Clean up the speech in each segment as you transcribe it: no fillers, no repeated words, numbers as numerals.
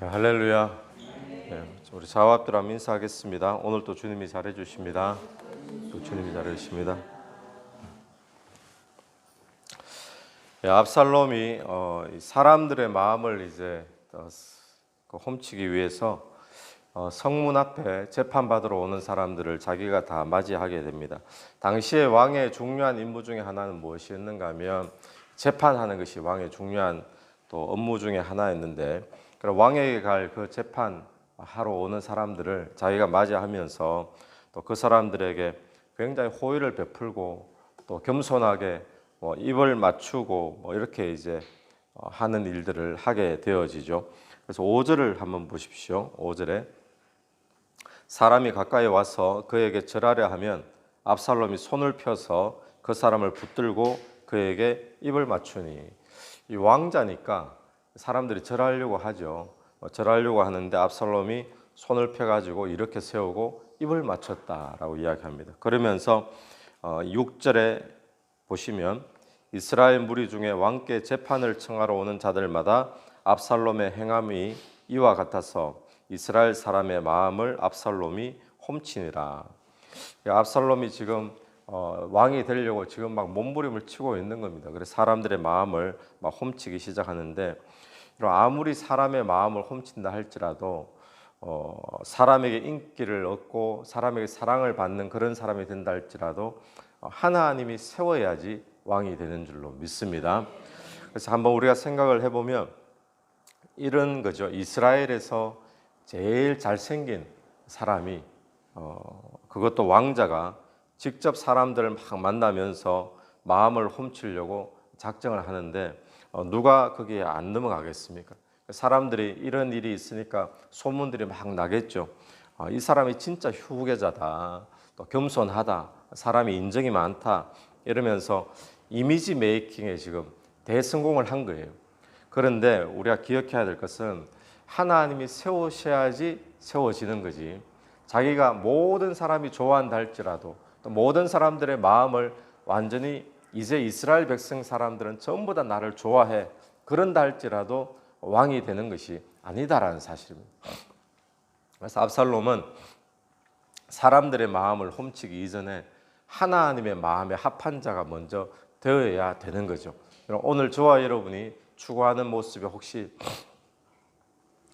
네, 할렐루야. 네, 우리 좌우앞들 한번 인사하겠습니다. 오늘 또 주님이 잘해 주십니다. 또 주님이 잘해 주십니다. 네, 압살롬이 사람들의 마음을 이제 훔치기 위해서 성문 앞에 재판받으러 오는 사람들을 자기가 다 맞이하게 됩니다. 당시에 왕의 중요한 임무 중에 하나는 무엇이었는가 하면 재판하는 것이 왕의 중요한 또 업무 중에 하나였는데, 그럼 왕에게 갈 그 재판하러 오는 사람들을 자기가 맞이하면서 또 그 사람들에게 굉장히 호의를 베풀고 또 겸손하게 입을 맞추고 이렇게 이제 하는 일들을 하게 되어지죠. 그래서 5절을 한번 보십시오. 5절에 사람이 가까이 와서 그에게 절하려 하면 압살롬이 손을 펴서 그 사람을 붙들고 그에게 입을 맞추니. 이 왕자니까 사람들이 절하려고 하죠. 절하려고 하는데 압살롬이 손을 펴가지고 이렇게 세우고 입을 맞췄다라고 이야기합니다. 그러면서 6절에 보시면 이스라엘 무리 중에 왕께 재판을 청하러 오는 자들마다 압살롬의 행함이 이와 같아서 이스라엘 사람의 마음을 압살롬이 훔치니라. 압살롬이 지금 왕이 되려고 지금 막 몸부림을 치고 있는 겁니다. 그래서 사람들의 마음을 막 훔치기 시작하는데, 아무리 사람의 마음을 훔친다 할지라도 사람에게 인기를 얻고 사람에게 사랑을 받는 그런 사람이 된다 할지라도 하나님이 세워야지 왕이 되는 줄로 믿습니다. 그래서 한번 우리가 생각을 해보면 이런 거죠. 이스라엘에서 제일 잘생긴 사람이 그것도 왕자가 직접 사람들을 막 만나면서 마음을 훔치려고 작정을 하는데 누가 거기에 안 넘어가겠습니까? 사람들이 이런 일이 있으니까 소문들이 막 나겠죠. 이 사람이 진짜 후계자다, 또 겸손하다, 사람이 인정이 많다, 이러면서 이미지 메이킹에 지금 대성공을 한 거예요. 그런데 우리가 기억해야 될 것은 하나님이 세우셔야지 세워지는 거지, 자기가 모든 사람이 좋아한다 할지라도 또 모든 사람들의 마음을 완전히 이제 이스라엘 백성 사람들은 전부 다 나를 좋아해 그런다 할지라도 왕이 되는 것이 아니다라는 사실입니다. 그래서 압살롬은 사람들의 마음을 훔치기 이전에 하나님의 마음에 합한 자가 먼저 되어야 되는 거죠. 오늘 저와 여러분이 추구하는 모습이 혹시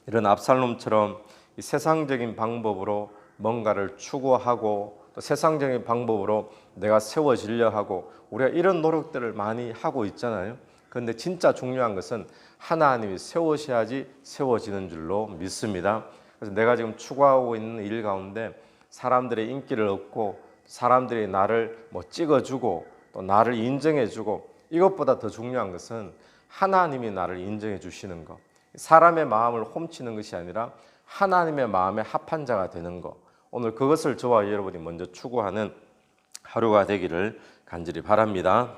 이런 압살롬처럼 이 세상적인 방법으로 뭔가를 추구하고 또 세상적인 방법으로 내가 세워지려 하고 우리가 이런 노력들을 많이 하고 있잖아요. 그런데 진짜 중요한 것은 하나님이 세우셔야지 세워지는 줄로 믿습니다. 그래서 내가 지금 추구하고 있는 일 가운데 사람들의 인기를 얻고 사람들이 나를 찍어주고 또 나를 인정해주고, 이것보다 더 중요한 것은 하나님이 나를 인정해 주시는 것, 사람의 마음을 훔치는 것이 아니라 하나님의 마음에 합한 자가 되는 것, 오늘 그것을 저와 여러분이 먼저 추구하는 하루가 되기를 간절히 바랍니다.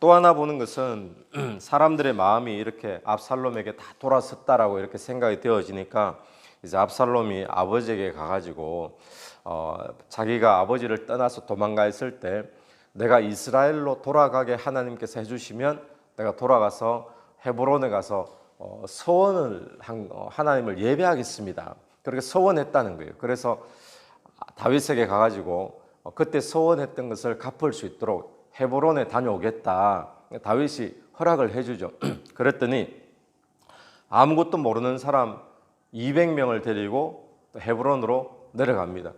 또 하나 보는 것은 사람들의 마음이 이렇게 압살롬에게 다 돌아섰다라고 이렇게 생각이 되어지니까 이제 압살롬이 아버지에게 가가지고 자기가 아버지를 떠나서 도망가 있을 때 내가 이스라엘로 돌아가게 하나님께서 해주시면 내가 돌아가서 헤브론에 가서 서원을 하나님을 예배하겠습니다. 그렇게 서원했다는 거예요. 그래서 다윗에게 가가지고 그때 서원했던 것을 갚을 수 있도록 헤브론에 다녀오겠다. 다윗이 허락을 해주죠. 그랬더니 아무것도 모르는 사람 200명을 데리고 헤브론으로 내려갑니다.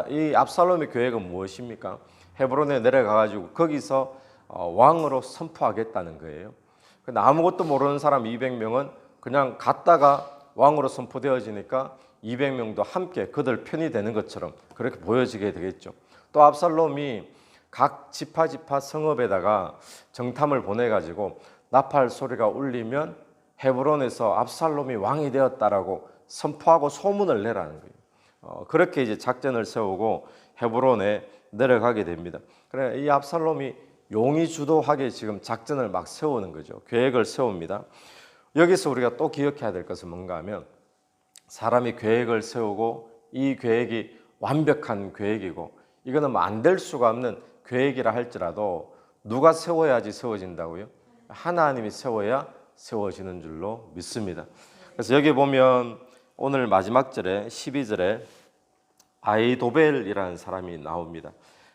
이 압살롬의 계획은 무엇입니까? 헤브론에 내려가가지고 거기서 왕으로 선포하겠다는 거예요. 근데 아무것도 모르는 사람 200명은 그냥 갔다가 왕으로 선포되어지니까 200명도 함께 그들 편이 되는 것처럼 그렇게 보여지게 되겠죠. 또 압살롬이 각 지파 성읍에다가 정탐을 보내가지고 나팔 소리가 울리면 헤브론에서 압살롬이 왕이 되었다라고 선포하고 소문을 내라는 거예요. 그렇게 이제 작전을 세우고 헤브론에 내려가게 됩니다. 그래, 이 압살롬이 용이 주도하게 지금 작전을 막 세우는 거죠. 계획을 세웁니다. 여기서 우리가 또 기억해야 될 것은 뭔가 하면 사람이 계획을 세우고 이 계획이 완벽한 계획이고 이거는 안 될 수가 없는 계획이라 할지라도 누가 세워야지 세워진다고요? 하나님이 세워야 세워지는 줄로 믿습니다. 그래서 여기 보면 오늘 마지막 절에 12절에 아히도벨이라는 사람이 나옵니다.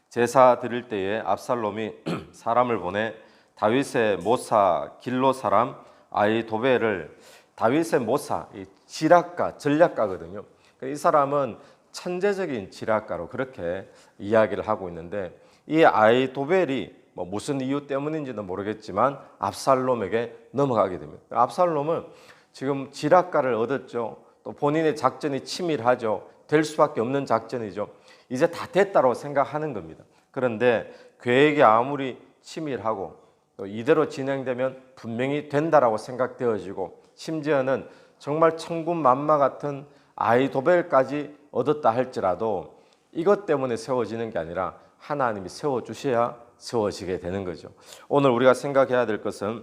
제사 드릴 때에 압살롬이 사람을 보내 다윗의 모사 길로 사람 아히도벨을, 다윗의 모사, 지략가, 전략가거든요. 이 사람은 천재적인 지략가로 그렇게 이야기를 하고 있는데, 이 아히도벨이 무슨 이유 때문인지는 모르겠지만 압살롬에게 넘어가게 됩니다. 압살롬은 지금 지략가를 얻었죠. 또 본인의 작전이 치밀하죠. 될 수밖에 없는 작전이죠. 이제 다 됐다고 생각하는 겁니다. 그런데 계획이 아무리 치밀하고 또 이대로 진행되면 분명히 된다라고 생각되어지고, 심지어는 정말 천군만마 같은 아히도벨까지 얻었다 할지라도 이것 때문에 세워지는 게 아니라 하나님이 세워주셔야 세워지게 되는 거죠. 오늘 우리가 생각해야 될 것은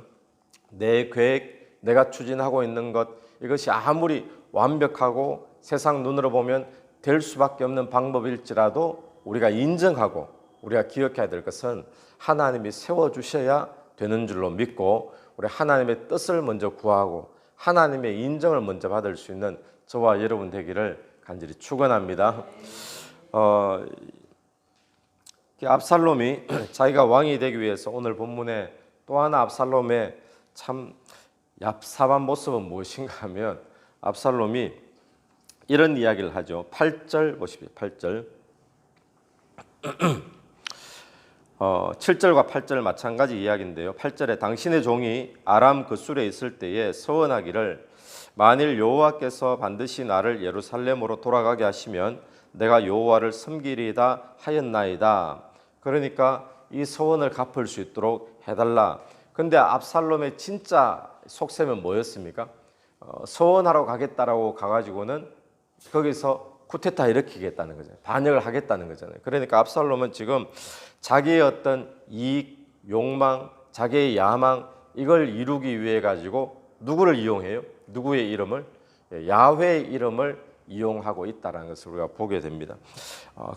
내 계획, 내가 추진하고 있는 것, 이것이 아무리 완벽하고 세상 눈으로 보면 될 수밖에 없는 방법일지라도 우리가 인정하고 우리가 기억해야 될 것은 하나님이 세워주셔야 되는 줄로 믿고, 우리 하나님의 뜻을 먼저 구하고 하나님의 인정을 먼저 받을 수 있는 저와 여러분 되기를 간절히 축원합니다. 압살롬이 자기가 왕이 되기 위해서, 오늘 본문에 또 하나 압살롬의 참 얍삽한 모습은 무엇인가 하면, 압살롬이 이런 이야기를 하죠. 8절 보십시오. 8절 7절과 8절 마찬가지 이야기인데요. 8절에 당신의 종이 아람 그술에 있을 때에 서원하기를, 만일 여호와께서 반드시 나를 예루살렘으로 돌아가게 하시면 내가 여호와를 섬기리이다 하였나이다. 그러니까 이 서원을 갚을 수 있도록 해달라. 근데 압살롬의 진짜 속셈은 뭐였습니까? 서원하러 가겠다라고 가가지고는 거기서 쿠데타 일으키겠다는 거잖아요. 반역을 하겠다는 거잖아요. 그러니까 압살롬은 지금 자기의 어떤 이익, 욕망, 자기의 야망, 이걸 이루기 위해 가지고 누구를 이용해요? 누구의 이름을? 야훼의 이름을 이용하고 있다는 것을 우리가 보게 됩니다.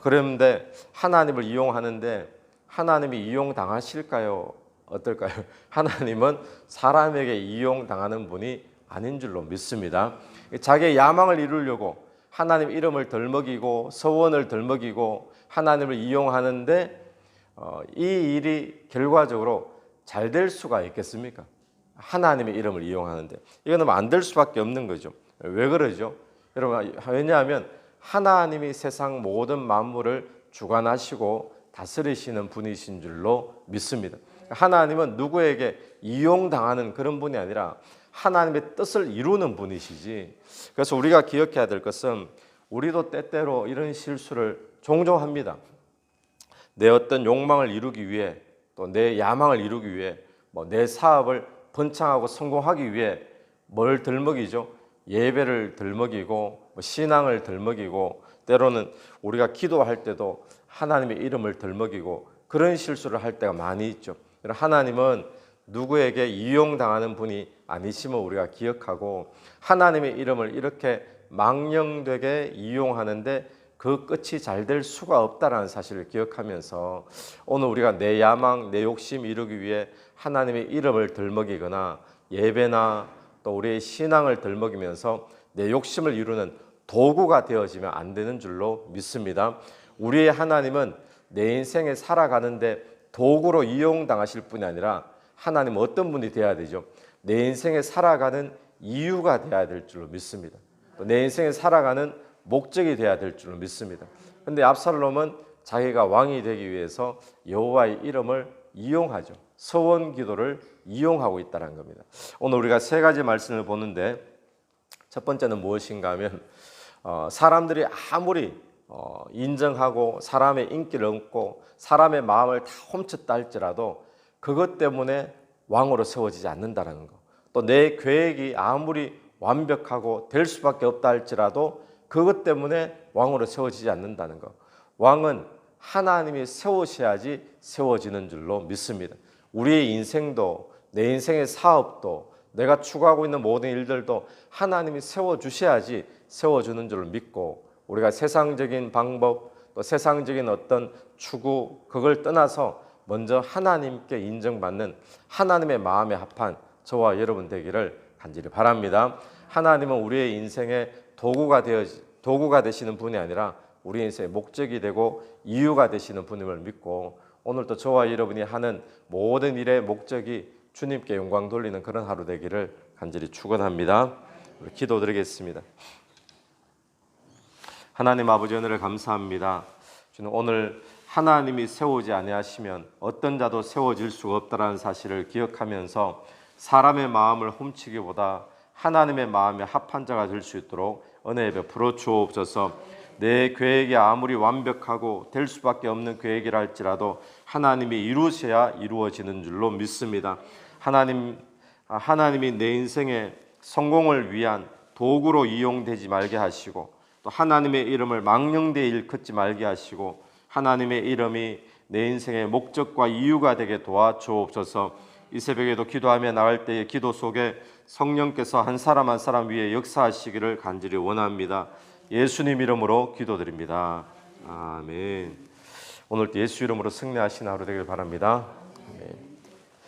그런데 하나님을 이용하는데 하나님이 이용당하실까요? 어떨까요? 하나님은 사람에게 이용당하는 분이 아닌 줄로 믿습니다. 자기의 야망을 이루려고 하나님 이름을 덜먹이고 서원을 덜먹이고 하나님을 이용하는데 이 일이 결과적으로 잘 될 수가 있겠습니까? 하나님의 이름을 이용하는데 이거는 안 될 수밖에 없는 거죠. 왜 그러죠? 여러분, 왜냐하면 하나님이 세상 모든 만물을 주관하시고 다스리시는 분이신 줄로 믿습니다. 하나님은 누구에게 이용당하는 그런 분이 아니라 하나님의 뜻을 이루는 분이시지. 그래서 우리가 기억해야 될 것은, 우리도 때때로 이런 실수를 종종 합니다. 내 어떤 욕망을 이루기 위해, 또 내 야망을 이루기 위해, 내 사업을 번창하고 성공하기 위해 뭘 덜먹이죠? 예배를 덜먹이고 신앙을 덜먹이고, 때로는 우리가 기도할 때도 하나님의 이름을 덜먹이고 그런 실수를 할 때가 많이 있죠. 하나님은 누구에게 이용당하는 분이 아니심을 우리가 기억하고, 하나님의 이름을 이렇게 망령되게 이용하는데 그 끝이 잘 될 수가 없다는 사실을 기억하면서, 오늘 우리가 내 야망, 내 욕심 이루기 위해 하나님의 이름을 덜먹이거나 예배나 또 우리의 신앙을 덜먹이면서 내 욕심을 이루는 도구가 되어지면 안 되는 줄로 믿습니다. 우리의 하나님은 내 인생에 살아가는데 도구로 이용당하실 분이 아니라, 하나님은 어떤 분이 되어야 되죠? 내 인생에 살아가는 이유가 되어야 될 줄로 믿습니다. 또 내 인생에 살아가는 목적이 되어야 될 줄로 믿습니다. 그런데 압살롬은 자기가 왕이 되기 위해서 여호와의 이름을 이용하죠. 서원 기도를 이용하고 있다는 겁니다. 오늘 우리가 세 가지 말씀을 보는데, 첫 번째는 무엇인가 하면, 사람들이 아무리 인정하고 사람의 인기를 얻고 사람의 마음을 다 훔쳤다 할지라도 그것 때문에 왕으로 세워지지 않는다는 거. 또 내 계획이 아무리 완벽하고 될 수밖에 없다 할지라도 그것 때문에 왕으로 세워지지 않는다는 거. 왕은 하나님이 세우셔야지 세워지는 줄로 믿습니다. 우리의 인생도, 내 인생의 사업도, 내가 추구하고 있는 모든 일들도 하나님이 세워주셔야지 세워주는 줄로 믿고, 우리가 세상적인 방법, 또 세상적인 어떤 추구, 그걸 떠나서 먼저 하나님께 인정받는 하나님의 마음에 합한 저와 여러분 되기를 간절히 바랍니다. 하나님은 우리의 인생의 도구가 되시는 분이 아니라 우리 인생의 목적이 되고 이유가 되시는 분임을 믿고, 오늘도 저와 여러분이 하는 모든 일의 목적이 주님께 영광 돌리는 그런 하루 되기를 간절히 축원합니다. 우리 기도드리겠습니다. 하나님 아버지, 은혜를 감사합니다. 주는 오늘 하나님이 세우지 아니하시면 어떤 자도 세워질 수가 없다라는 사실을 기억하면서 사람의 마음을 훔치기보다 하나님의 마음에 합한 자가 될 수 있도록 은혜 베풀어 주옵소서. 내 계획이 아무리 완벽하고 될 수밖에 없는 계획이라 할지라도 하나님이 이루셔야 이루어지는 줄로 믿습니다. 하나님이 내 인생의 성공을 위한 도구로 이용되지 말게 하시고, 또 하나님의 이름을 망령되이 일컫지 말게 하시고, 하나님의 이름이 내 인생의 목적과 이유가 되게 도와주옵소서. 이 새벽에도 기도하며 나갈 때의 기도 속에 성령께서 한 사람 한 사람 위에 역사하시기를 간절히 원합니다. 예수님 이름으로 기도드립니다. 아멘. 오늘도 예수 이름으로 승리하신 하루 되길 바랍니다.